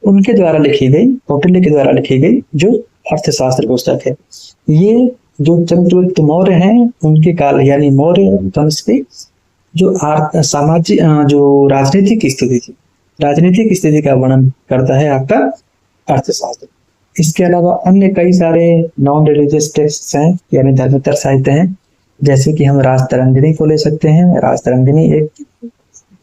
उनके द्वारा लिखी गई, कौटिल्य के द्वारा लिखी गई जो अर्थशास्त्र पुस्तक है। ये जो चंद्रगुप्त मौर्य हैं उनके काल यानी मौर्य वंश की जो सामाजिक जो राजनीतिक स्थिति थी, राजनीतिक स्थिति का वर्णन करता है आपका अर्थशास्त्र। इसके अलावा अन्य कई सारे नॉन रिलीजियस टेक्स्ट हैं यानी धर्मेतर साहित्य हैं, जैसे कि हम राजतरंगिणी को ले सकते हैं। राजतरंगिणी एक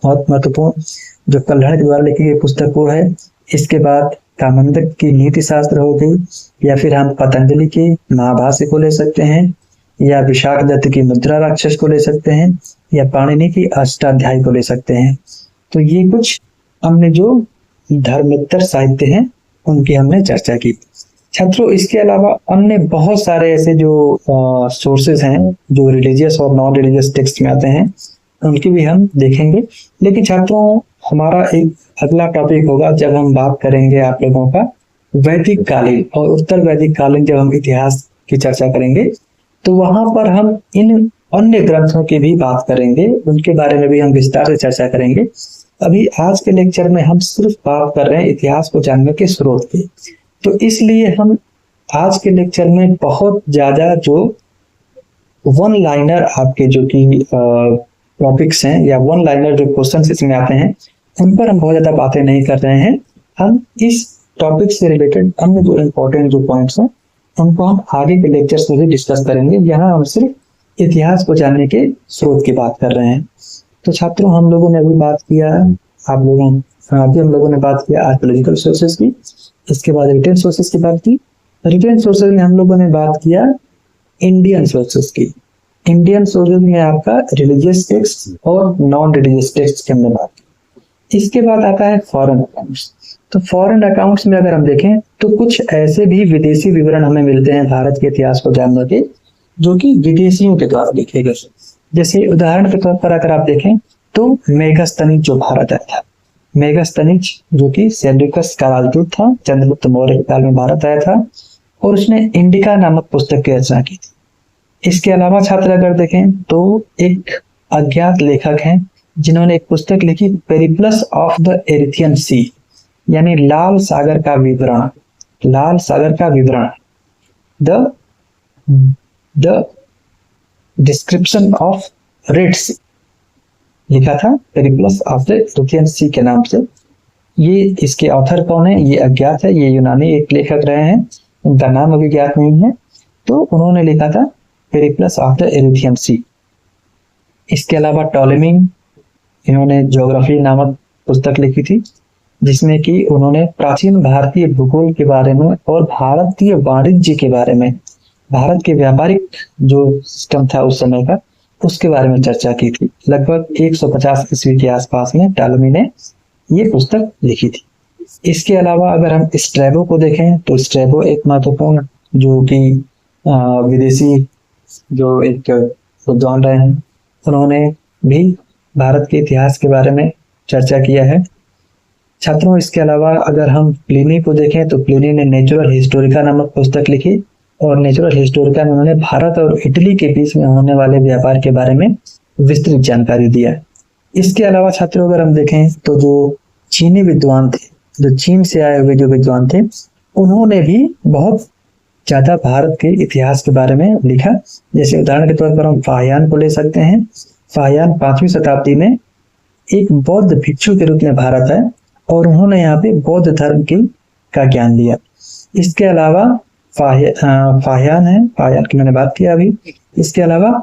बहुत महत्वपूर्ण जो कल्हड़ के द्वारा लिखी गई पुस्तक वो है। इसके बाद कामंदक की नीति शास्त्र हो गई, या फिर हम पतंजलि की महाभाष्य को ले सकते हैं, या विशाख दत्त की मुद्रा राक्षस को ले सकते हैं, या पाणिनि की अष्टाध्यायी को ले सकते हैं। तो ये कुछ हमने जो धर्मेतर साहित्य हैं उनकी हमने चर्चा की। छात्रों, इसके अलावा अन्य बहुत सारे ऐसे जो सोर्सेज हैं जो रिलीजियस और नॉन रिलीजियस टेक्स्ट में आते हैं, उनकी भी हम देखेंगे। लेकिन छात्रों, हमारा एक अगला टॉपिक होगा जब हम बात करेंगे आप लोगों का वैदिक कालीन और उत्तर वैदिक कालीन, जब हम इतिहास की चर्चा करेंगे तो वहां पर हम इन अन्य ग्रंथों की भी बात करेंगे, उनके बारे में भी हम विस्तार से चर्चा करेंगे। अभी आज के लेक्चर में हम सिर्फ बात कर रहे हैं इतिहास को जानने के स्रोत की, तो इसलिए हम आज के लेक्चर में बहुत ज्यादा जो वन लाइनर आपके जो कि टॉपिक्स हैं या वन लाइनर जो क्वेश्चन इसमें आते हैं उन पर हम बहुत ज्यादा बातें नहीं कर रहे हैं। हम इस टॉपिक से रिलेटेड अन्य जो इम्पोर्टेंट जो पॉइंट्स हैं उनको हम आगे के लेक्चर्स में भी डिस्कस करेंगे। यहाँ हम सिर्फ इतिहास को जानने के स्रोत की बात कर रहे हैं। तो छात्रों, हम लोगों ने अभी बात किया, हम लोगों ने बात किया आर्कियोलॉजिकल सोर्सेज की। इसके बाद रिटेन सोर्सेज की बात की। रिटेन सोर्सेज में हम लोगों ने बात किया इंडियन सोर्सेज की। इंडियन सोर्सेज में आपका रिलीजियस टेक्स्ट और नॉन रिलीजियस टेक्स्ट की हमने बात की। इसके बाद आता है फॉरेन अकाउंट्स। तो फॉरेन अकाउंट्स में अगर हम देखें तो कुछ ऐसे भी विदेशी विवरण हमें मिलते हैं भारत के इतिहास को जानने के जो कि विदेशियों के द्वारा लिखे गए। जैसे उदाहरण के तौर पर अगर आप देखें तो मेगास्थनीज जो भारत आया था, मेगास्थनीज जो कि सेल्यूकस का राजदूत था, चंद्रगुप्त मौर्य के काल में भारत आया था और उसने इंडिका नामक पुस्तक की रचना की थी। इसके अलावा छात्र अगर देखें तो एक अज्ञात लेखक हैं जिन्होंने एक पुस्तक लिखी पेरिप्लस ऑफ द एरिथियन सी, यानी लाल सागर का विवरण, लाल सागर का विवरण, द डिस्क्रिप्शन ऑफ रेड सी लिखा था पेरिप्लस ऑफ द एरिथियन सी के नाम से। ये इसके ऑथर कौन है ये अज्ञात है, ये यूनानी एक लेखक रहे हैं, उनका नाम अभी ज्ञात नहीं है। तो उन्होंने लिखा था पेरिप्लस ऑफ द एरिथियन सी। इसके अलावा टॉलेमी, इन्होंने ज्योग्राफी नामक पुस्तक लिखी थी जिसमें कि उन्होंने प्राचीन भारतीय भूगोल के बारे में और भारतीय वाणिज्य के बारे में, भारत के व्यापारिक जो सिस्टम था उस समय का, उसके बारे में चर्चा की थी। लगभग 150 ईस्वी के आसपास में टॉलेमी ने ये पुस्तक लिखी थी। इसके अलावा अगर हम स्ट्रैबो को देखें तो स्ट्रैबो एक महत्वपूर्ण जो कि विदेशी जो एक विद्वान रहे हैं, उन्होंने भी भारत के इतिहास के बारे में चर्चा किया है। छात्रों इसके अलावा अगर हम प्लिनी को देखें तो प्लिनी ने नेचुरल हिस्टोरिका नामक पुस्तक लिखी और नेचुरल हिस्टोरिका में उन्होंने भारत और इटली के बीच में होने वाले व्यापार के बारे में विस्तृत जानकारी दिया। इसके अलावा छात्रों अगर हम देखें तो जो चीनी विद्वान थे, जो चीन से आए हुए जो विद्वान थे, उन्होंने भी बहुत ज्यादा भारत के इतिहास के बारे में लिखा। जैसे उदाहरण के तौर पर हम फाहियान को ले सकते हैं। फाहियान 5वीं शताब्दी में एक बौद्ध भिक्षु के रूप में भारत आए और उन्होंने यहाँ पे बौद्ध धर्म का ज्ञान लिया। इसके अलावा फाहियान है, फाहियान की मैंने बात किया अभी। इसके अलावा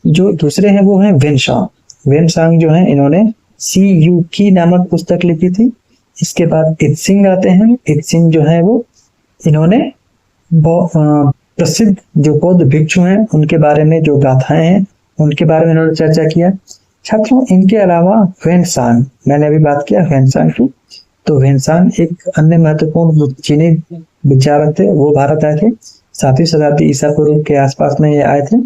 जो दूसरे हैं वो हैं वेनसांग। वेनसांग जो है इन्होंने सी यू की नामक पुस्तक लिखी थी। इसके बाद इत्सिंग आते हैं। इत्सिंग जो है वो इन्होंने प्रसिद्ध जो बौद्ध भिक्षु हैं उनके बारे में जो गाथाएं हैं उनके बारे में इन्होंने चर्चा किया। छात्रों इनके अलावा वेनसांग, मैंने अभी बात किया वेनसांग की, तो वेनसांग एक अन्य महत्वपूर्ण चीनी विचारक थे, वो भारत आए थे 7वीं शताब्दी ईसा पूर्व के आसपास में ये आए थे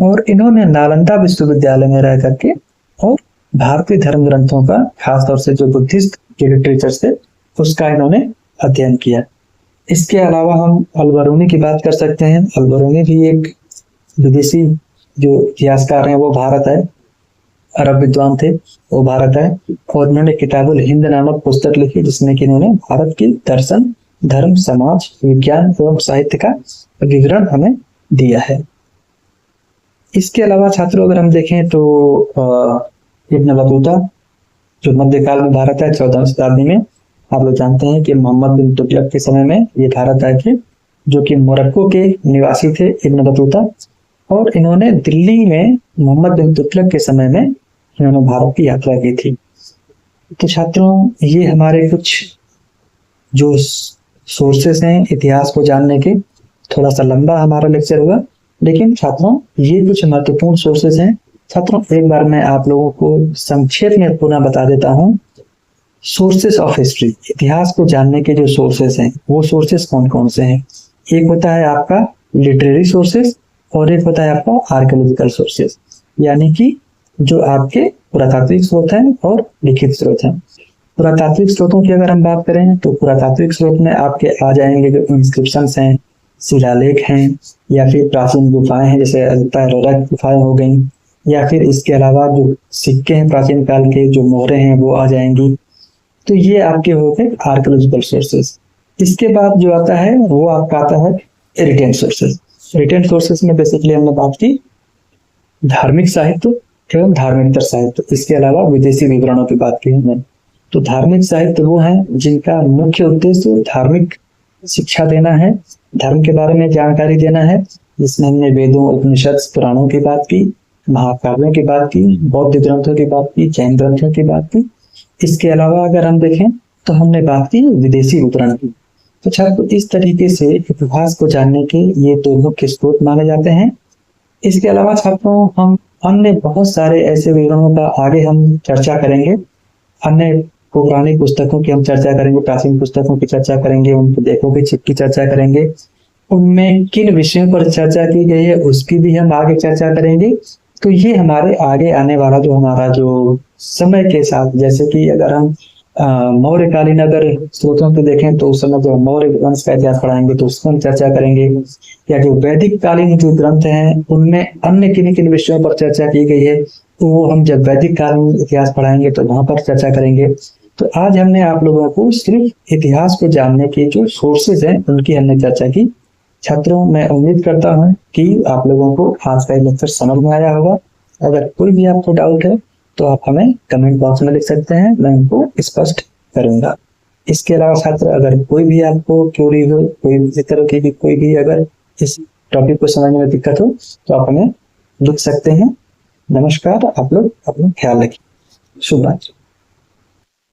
और इन्होंने नालंदा विश्वविद्यालय में रह करके और भारतीय धर्म ग्रंथों का खासतौर से जो बुद्धिस्ट लिटरेचर थे उसका इन्होंने अध्ययन किया। इसके अलावा हम अलबरूनी की बात कर सकते हैं। अलबरूनी भी एक विदेशी जो इतिहासकार हैं वो भारत आए, अरब विद्वान थे, वो भारत आए और उन्होंने किताबुल हिंद नामक पुस्तक लिखी जिसमें कि इन्होंने भारत की दर्शन, धर्म, समाज, विज्ञान एवं साहित्य का विवरण हमें दिया है। इसके अलावा छात्रों अगर हम देखें तो इब्न बतूता जो मध्यकाल में भारत आए 14वीं शताब्दी में, आप लोग जानते हैं कि मोहम्मद बिन तुगलक के समय में ये भारत आए थे, जो कि मोरक्को के निवासी थे इब्न बतूता, और इन्होंने दिल्ली में मोहम्मद बिन तुगलक के समय में इन्होंने भारत की यात्रा की थी। तो छात्रों ये हमारे कुछ जो सोर्सेस हैं इतिहास को जानने के, थोड़ा सा लंबा हमारा लेक्चर हुआ, लेकिन छात्रों ये कुछ महत्वपूर्ण सोर्सेस हैं। छात्रों एक बार मैं आप लोगों को संक्षेप में पुनः बता देता हूँ। सोर्सेस ऑफ हिस्ट्री, इतिहास को जानने के जो सोर्सेस हैं वो सोर्सेस कौन कौन से हैं। एक होता है आपका लिटरेरी सोर्सेस और एक होता है आपका आर्कियोलॉजिकल सोर्सेस, यानी कि जो आपके पुरातात्विक स्रोत हैं और लिखित स्रोत हैं। पुरातात्विक स्रोतों की अगर हम बात करें तो पुरातात्विक स्रोत में आपके आ जाएंगे जो इंस्क्रिप्शंस हैं, शिलालेख हैं, या फिर प्राचीन गुफाएं हैं जैसे अजंता एलोरा गुफाएं हो गई, या फिर इसके अलावा जो सिक्के हैं प्राचीन काल के, जो मोहरें हैं वो आ जाएंगी। तो ये आपके हो गए आर्कियोलॉजिकल सोर्सेस। इसके बाद जो आता है वो आपका आता है रिटेन सोर्सेस। रिटेन सोर्सेस में बेसिकली हमने बात की धार्मिक साहित्य एवं धार्मिक साहित्य, इसके अलावा विदेशी विवरणों की बात की हमने। तो धार्मिक साहित्य वो हैं जिनका मुख्य उद्देश्य धार्मिक शिक्षा देना है, धर्म के बारे में जानकारी देना है, जिसमें हमने वेदों, उपनिषद, पुराणों की बात की, महाकाव्यों की बात की, बौद्ध ग्रंथों की बात की, जैन ग्रंथों की बात की। इसके अलावा अगर हम देखें तो हमने बात की विदेशी विवरण की। तो छात्र इस तरीके से इतिहास को जानने के ये दो मुख्य स्रोत माने जाते हैं। इसके अलावा छात्रों हम अन्य बहुत सारे ऐसे विवरणों का आगे हम चर्चा करेंगे। अन्य पौराणिक पुस्तकों की हम चर्चा करेंगे, प्राचीन पुस्तकों की चर्चा करेंगे, उनके लेखों की चर्चा करेंगे, उनमें किन विषयों पर चर्चा की गई है उसकी भी हम आगे चर्चा करेंगे। तो ये हमारे आगे आने वाला जो हमारा जो समय के साथ, जैसे कि अगर हम मौर्यकालीन अगर स्रोतों को देखें तो उस समय जो मौर्य वंश का इतिहास पढ़ाएंगे तो उसको हम चर्चा करेंगे, या जो वैदिक कालीन जो ग्रंथ हैं उनमें अन्य किन किन विषयों पर चर्चा की गई है तो वो हम जब वैदिक कालीन इतिहास पढ़ाएंगे तो वहां पर चर्चा करेंगे। तो आज हमने आप लोगों को सिर्फ इतिहास को जानने के जो सोर्सेज हैं उनकी हमने चर्चा की। छात्रों मैं उम्मीद करता हूँ कि आप लोगों को आज का लेक्चर समझ में आया होगा। अगर कोई भी आपको डाउट है तो आप हमें कमेंट बॉक्स में लिख सकते हैं, मैं उनको स्पष्ट करूंगा। इसके अलावा छात्र अगर कोई भी आपको क्वेरी हो, कोई इस तरह की भी कोई भी अगर इस टॉपिक को समझने में दिक्कत हो तो आप हमें लिख सकते हैं। नमस्कार, आप लोग अपना ख्याल रखिए। शुभ रात्रि।